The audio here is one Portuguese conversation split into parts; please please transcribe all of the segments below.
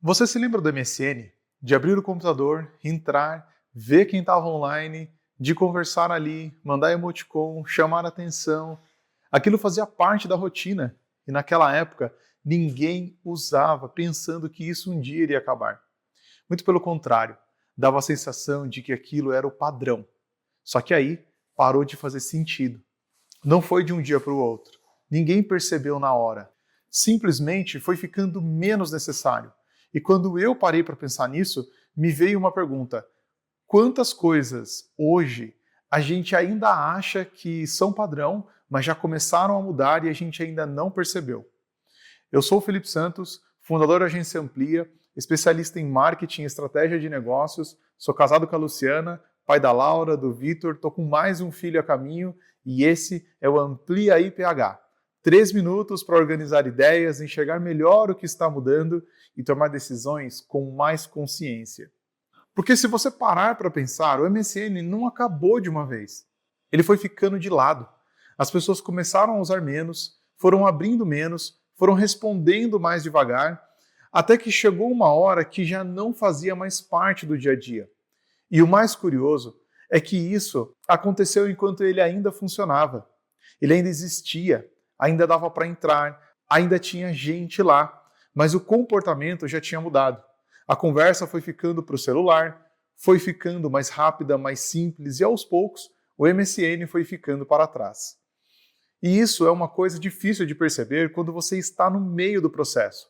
Você se lembra do MSN? De abrir o computador, entrar, ver quem estava online, de conversar ali, mandar emoticon, chamar atenção. Aquilo fazia parte da rotina e naquela época ninguém usava pensando que isso um dia iria acabar. Muito pelo contrário, dava a sensação de que aquilo era o padrão. Só que aí parou de fazer sentido. Não foi de um dia para o outro. Ninguém percebeu na hora. Simplesmente foi ficando menos necessário. E quando eu parei para pensar nisso, me veio uma pergunta: quantas coisas hoje a gente ainda acha que são padrão, mas já começaram a mudar e a gente ainda não percebeu? Eu sou o Felipe Santos, fundador da Agência Amplia, especialista em marketing e estratégia de negócios, sou casado com a Luciana, pai da Laura, do Vitor, estou com mais um filho a caminho e esse é o Amplia IPH. 3 minutos para organizar ideias, enxergar melhor o que está mudando e tomar decisões com mais consciência. Porque se você parar para pensar, o MSN não acabou de uma vez. Ele foi ficando de lado. As pessoas começaram a usar menos, foram abrindo menos, foram respondendo mais devagar, até que chegou uma hora que já não fazia mais parte do dia a dia. E o mais curioso é que isso aconteceu enquanto ele ainda funcionava. Ele ainda existia, ainda dava para entrar, ainda tinha gente lá, mas o comportamento já tinha mudado. A conversa foi ficando para o celular, foi ficando mais rápida, mais simples e aos poucos o MSN foi ficando para trás. E isso é uma coisa difícil de perceber quando você está no meio do processo,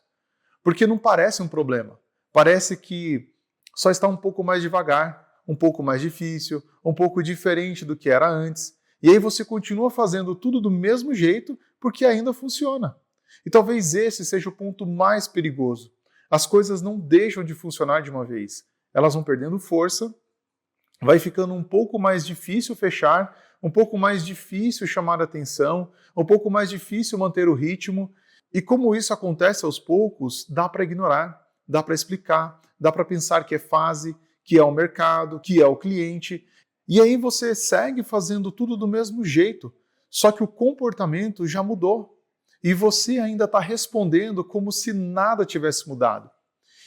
porque não parece um problema, parece que só está um pouco mais devagar, um pouco mais difícil, um pouco diferente do que era antes, e aí você continua fazendo tudo do mesmo jeito porque ainda funciona. E talvez esse seja o ponto mais perigoso. As coisas não deixam de funcionar de uma vez. Elas vão perdendo força, vai ficando um pouco mais difícil fechar, um pouco mais difícil chamar atenção, um pouco mais difícil manter o ritmo. E como isso acontece aos poucos, dá para ignorar, dá para explicar, dá para pensar que é fase, que é o mercado, que é o cliente. E aí você segue fazendo tudo do mesmo jeito, só que o comportamento já mudou. E você ainda está respondendo como se nada tivesse mudado.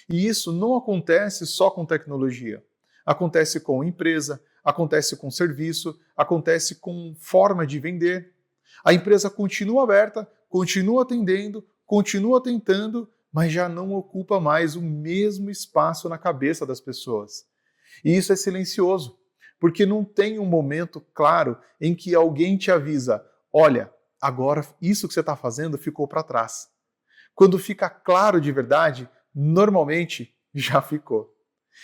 E isso não acontece só com tecnologia. Acontece com empresa, acontece com serviço, acontece com forma de vender. A empresa continua aberta, continua atendendo, continua tentando, mas já não ocupa mais o mesmo espaço na cabeça das pessoas. E isso é silencioso, porque não tem um momento claro em que alguém te avisa: olha, agora isso que você está fazendo ficou para trás. Quando fica claro de verdade, normalmente já ficou.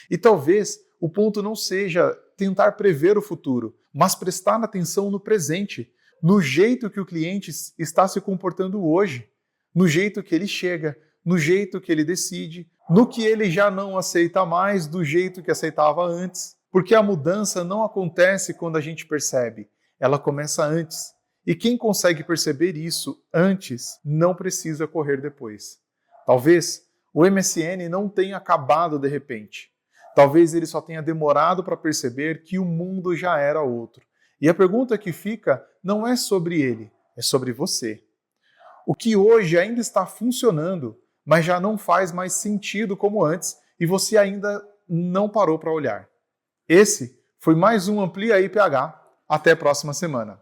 E talvez o ponto não seja tentar prever o futuro, mas prestar atenção no presente, no jeito que o cliente está se comportando hoje, no jeito que ele chega, no jeito que ele decide, no que ele já não aceita mais do jeito que aceitava antes. Porque a mudança não acontece quando a gente percebe, ela começa antes. E quem consegue perceber isso antes não precisa correr depois. Talvez o MSN não tenha acabado de repente. Talvez ele só tenha demorado para perceber que o mundo já era outro. E a pergunta que fica não é sobre ele, é sobre você. O que hoje ainda está funcionando, mas já não faz mais sentido como antes e você ainda não parou para olhar. Esse foi mais um Amplia IPH. Até a próxima semana.